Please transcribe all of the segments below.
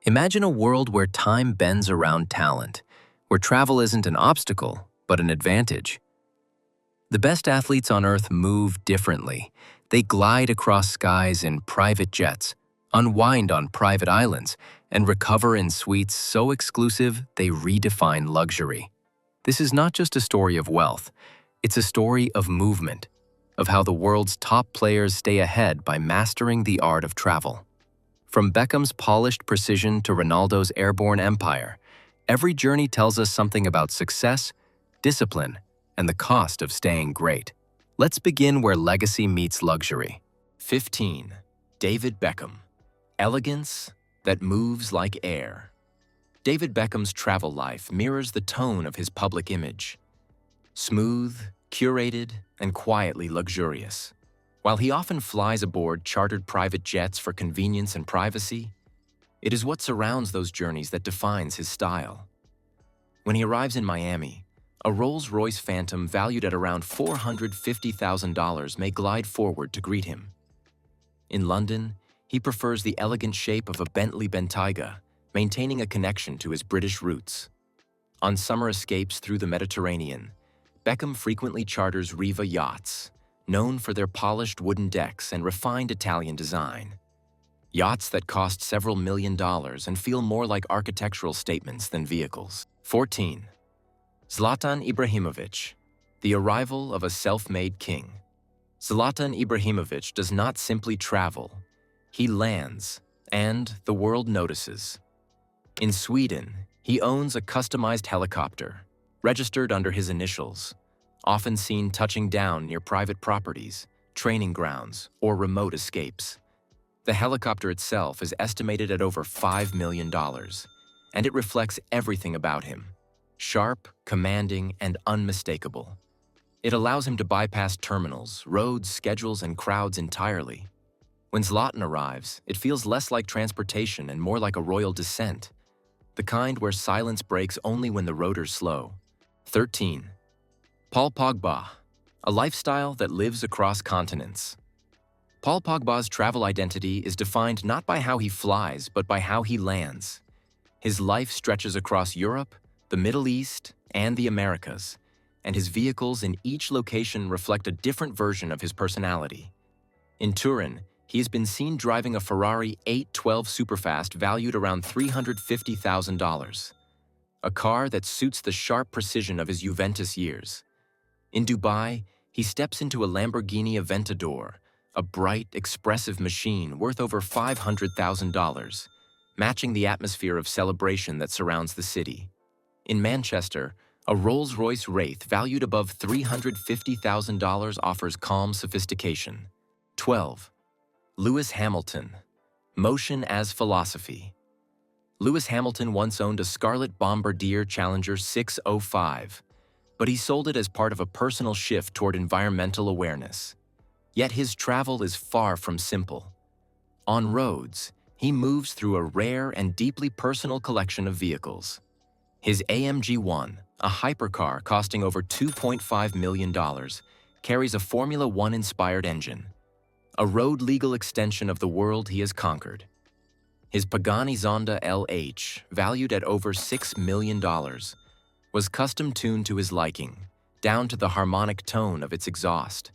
Imagine a world where time bends around talent, where travel isn't an obstacle, but an advantage. The best athletes on Earth move differently. They glide across skies in private jets, unwind on private islands, and recover in suites so exclusive they redefine luxury. This is not just a story of wealth, it's a story of movement, of how the world's top players stay ahead by mastering the art of travel. From Beckham's polished precision to Ronaldo's airborne empire, every journey tells us something about success, discipline, and the cost of staying great. Let's begin where legacy meets luxury. 15. David Beckham. Elegance that moves like air. David Beckham's travel life mirrors the tone of his public image. Smooth, curated, and quietly luxurious. While he often flies aboard chartered private jets for convenience and privacy, it is what surrounds those journeys that defines his style. When he arrives in Miami, a Rolls-Royce Phantom valued at around $450,000 may glide forward to greet him. In London, he prefers the elegant shape of a Bentley Bentayga, maintaining a connection to his British roots. On summer escapes through the Mediterranean, Beckham frequently charters Riva yachts, known for their polished wooden decks and refined Italian design. Yachts that cost several $1,000,000 and feel more like architectural statements than vehicles. 14. Zlatan Ibrahimovic. The arrival of a self-made king. Zlatan Ibrahimovic does not simply travel. He lands, and the world notices. In Sweden, he owns a customized helicopter, registered under his initials, often seen touching down near private properties, training grounds, or remote escapes. The helicopter itself is estimated at over $5 million, and it reflects everything about him: sharp, commanding, and unmistakable. It allows him to bypass terminals, roads, schedules, and crowds entirely. When Zlatan arrives, it feels less like transportation and more like a royal descent, the kind where silence breaks only when the rotors slow. 13. Paul Pogba. A lifestyle that lives across continents. Paul Pogba's travel identity is defined not by how he flies, but by how he lands. His life stretches across Europe, the Middle East, and the Americas, and his vehicles in each location reflect a different version of his personality. In Turin, he has been seen driving a Ferrari 812 Superfast valued around $350,000, a car that suits the sharp precision of his Juventus years. In Dubai, he steps into a Lamborghini Aventador, a bright, expressive machine worth over $500,000, matching the atmosphere of celebration that surrounds the city. In Manchester, a Rolls-Royce Wraith valued above $350,000 offers calm sophistication. 12. Lewis Hamilton. Motion as philosophy. Lewis Hamilton once owned a Scarlet Bombardier Challenger 605, but he sold it as part of a personal shift toward environmental awareness. Yet his travel is far from simple. On roads, he moves through a rare and deeply personal collection of vehicles. His AMG 1, a hypercar costing over $2.5 million, carries a Formula One-inspired engine, a road-legal extension of the world he has conquered. His Pagani Zonda LH, valued at over $6 million, was custom-tuned to his liking, down to the harmonic tone of its exhaust.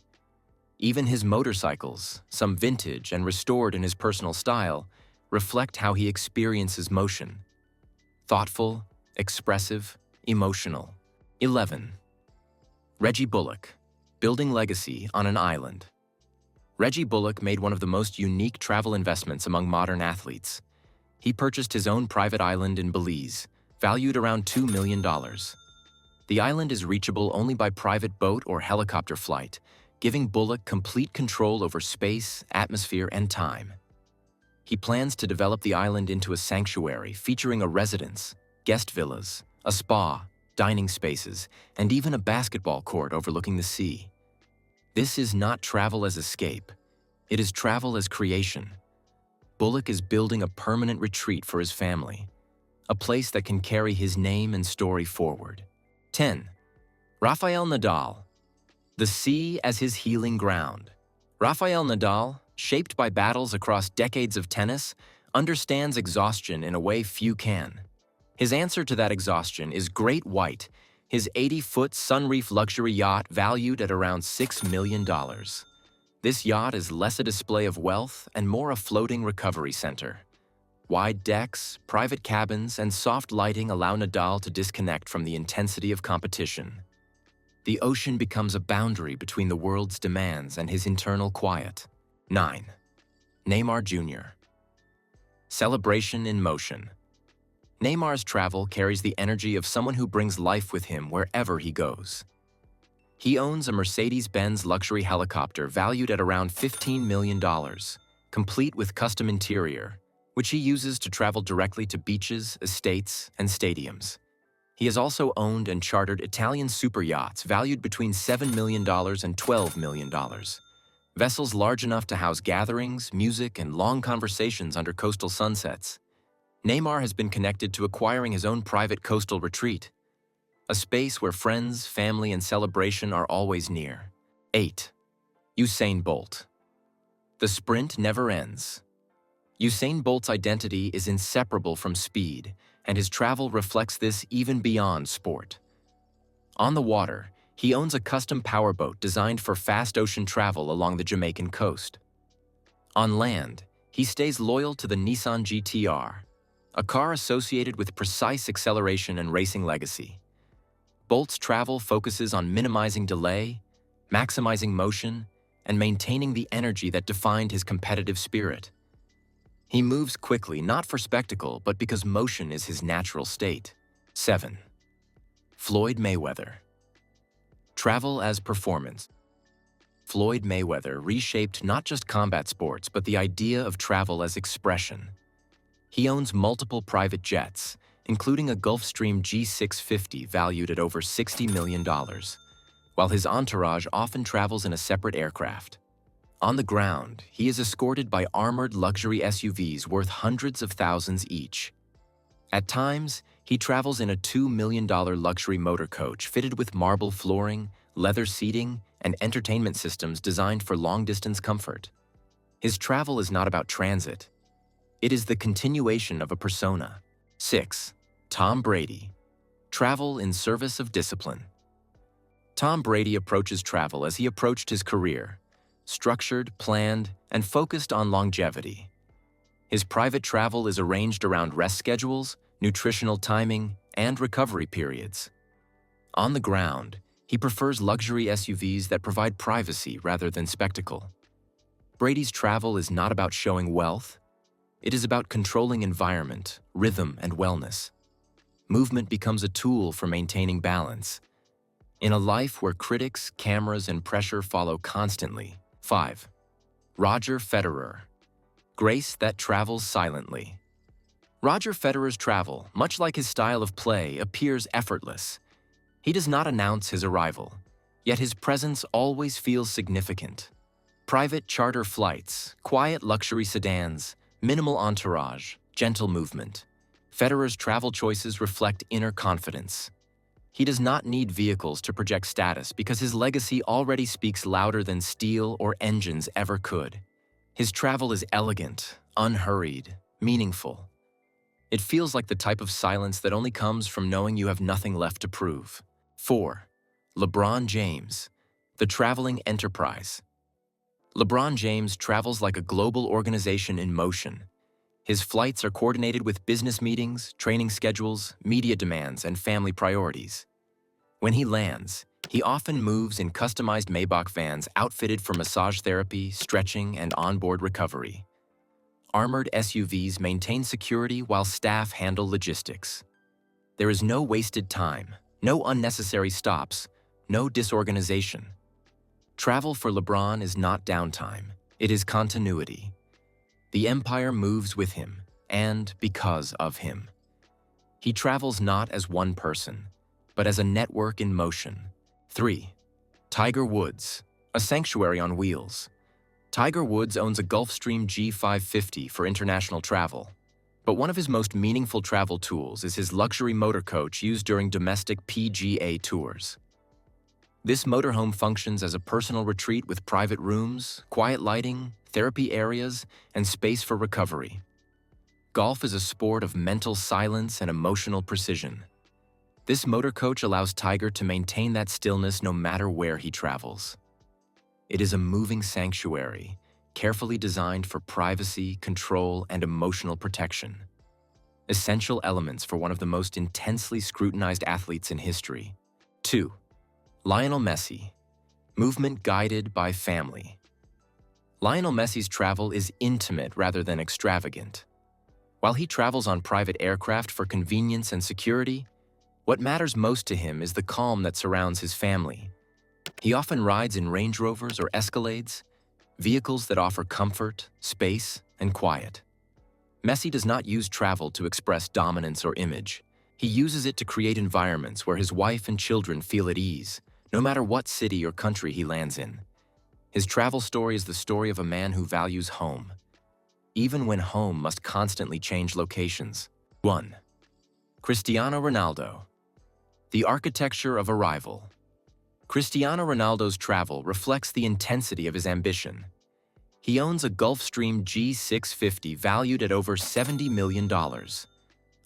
Even his motorcycles, some vintage and restored in his personal style, reflect how he experiences motion. Thoughtful, expressive, emotional. 11. Reggie Bullock. Building legacy on an island. Reggie Bullock made one of the most unique travel investments among modern athletes. He purchased his own private island in Belize, valued around $2 million. The island is reachable only by private boat or helicopter flight, giving Bullock complete control over space, atmosphere, and time. He plans to develop the island into a sanctuary featuring a residence, guest villas, a spa, dining spaces, and even a basketball court overlooking the sea. This is not travel as escape. It is travel as creation. Bullock is building a permanent retreat for his family, a place that can carry his name and story forward. 10. Rafael Nadal. The sea as his healing ground. Rafael Nadal, shaped by battles across decades of tennis, understands exhaustion in a way few can. His answer to that exhaustion is Great White, his 80-foot Sunreef luxury yacht valued at around $6 million. This yacht is less a display of wealth and more a floating recovery center. Wide decks, private cabins, and soft lighting allow Nadal to disconnect from the intensity of competition. The ocean becomes a boundary between the world's demands and his internal quiet. 9. Neymar Jr. Celebration in motion. Neymar's travel carries the energy of someone who brings life with him wherever he goes. He owns a Mercedes-Benz luxury helicopter valued at around $15 million, complete with custom interior, which he uses to travel directly to beaches, estates, and stadiums. He has also owned and chartered Italian super yachts valued between $7 million and $12 million. Vessels large enough to house gatherings, music, and long conversations under coastal sunsets. Neymar has been connected to acquiring his own private coastal retreat, a space where friends, family, and celebration are always near. 8. Usain Bolt. The sprint never ends. Usain Bolt's identity is inseparable from speed, and his travel reflects this even beyond sport. On the water, he owns a custom powerboat designed for fast ocean travel along the Jamaican coast. On land, he stays loyal to the Nissan GT-R, a car associated with precise acceleration and racing legacy. Bolt's travel focuses on minimizing delay, maximizing motion, and maintaining the energy that defined his competitive spirit. He moves quickly, not for spectacle, but because motion is his natural state. 7. Floyd Mayweather. Travel as performance. Floyd Mayweather reshaped not just combat sports, but the idea of travel as expression. He owns multiple private jets, including a Gulfstream G650 valued at over $60 million, while his entourage often travels in a separate aircraft. On the ground, he is escorted by armored luxury SUVs worth hundreds of thousands each. At times, he travels in a $2 million luxury motor coach fitted with marble flooring, leather seating, and entertainment systems designed for long-distance comfort. His travel is not about transit. It is the continuation of a persona. 6. Tom Brady. Travel in service of discipline. Tom Brady approaches travel as he approached his career, structured, planned, and focused on longevity. His private travel is arranged around rest schedules, nutritional timing, and recovery periods. On the ground, he prefers luxury SUVs that provide privacy rather than spectacle. Brady's travel is not about showing wealth. It is about controlling environment, rhythm, and wellness. Movement becomes a tool for maintaining balance. In a life where critics, cameras, and pressure follow constantly. 5. Roger Federer. Grace that travels silently. Roger Federer's travel, much like his style of play, appears effortless. He does not announce his arrival, yet his presence always feels significant. Private charter flights, quiet luxury sedans, minimal entourage, gentle movement. Federer's travel choices reflect inner confidence. He does not need vehicles to project status because his legacy already speaks louder than steel or engines ever could. His travel is elegant, unhurried, meaningful. It feels like the type of silence that only comes from knowing you have nothing left to prove. 4. LeBron James. The traveling enterprise. LeBron James travels like a global organization in motion. His flights are coordinated with business meetings, training schedules, media demands, and family priorities. When he lands, he often moves in customized Maybach vans outfitted for massage therapy, stretching, and onboard recovery. Armored SUVs maintain security while staff handle logistics. There is no wasted time, no unnecessary stops, no disorganization. Travel for LeBron is not downtime, it is continuity. The empire moves with him, and because of him. He travels not as one person, but as a network in motion. 3. Tiger Woods, a sanctuary on wheels. Tiger Woods owns a Gulfstream G550 for international travel, but one of his most meaningful travel tools is his luxury motor coach used during domestic PGA tours. This motorhome functions as a personal retreat with private rooms, quiet lighting, therapy areas, and space for recovery. Golf is a sport of mental silence and emotional precision. This motor coach allows Tiger to maintain that stillness no matter where he travels. It is a moving sanctuary, carefully designed for privacy, control, and emotional protection. Essential elements for one of the most intensely scrutinized athletes in history. 2. Lionel Messi. Movement guided by family. Lionel Messi's travel is intimate rather than extravagant. While he travels on private aircraft for convenience and security, what matters most to him is the calm that surrounds his family. He often rides in Range Rovers or Escalades, vehicles that offer comfort, space, and quiet. Messi does not use travel to express dominance or image. He uses it to create environments where his wife and children feel at ease, no matter what city or country he lands in. His travel story is the story of a man who values home, even when home must constantly change locations. 1. Cristiano Ronaldo. The architecture of arrival. Cristiano Ronaldo's travel reflects the intensity of his ambition. He owns a Gulfstream G650 valued at over $70 million,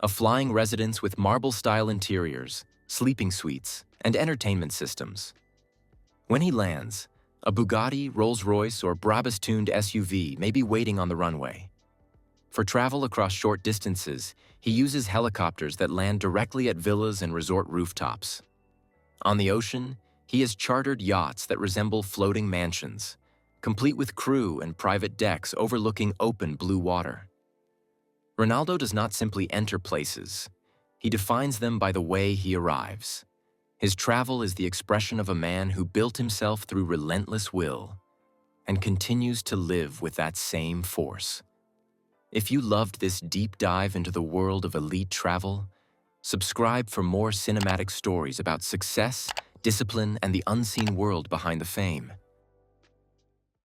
a flying residence with marble-style interiors, sleeping suites, and entertainment systems. When he lands, a Bugatti, Rolls-Royce, or Brabus-tuned SUV may be waiting on the runway. For travel across short distances, he uses helicopters that land directly at villas and resort rooftops. On the ocean, he has chartered yachts that resemble floating mansions, complete with crew and private decks overlooking open blue water. Ronaldo does not simply enter places. He defines them by the way he arrives. His travel is the expression of a man who built himself through relentless will and continues to live with that same force. If you loved this deep dive into the world of elite travel, subscribe for more cinematic stories about success, discipline, and the unseen world behind the fame.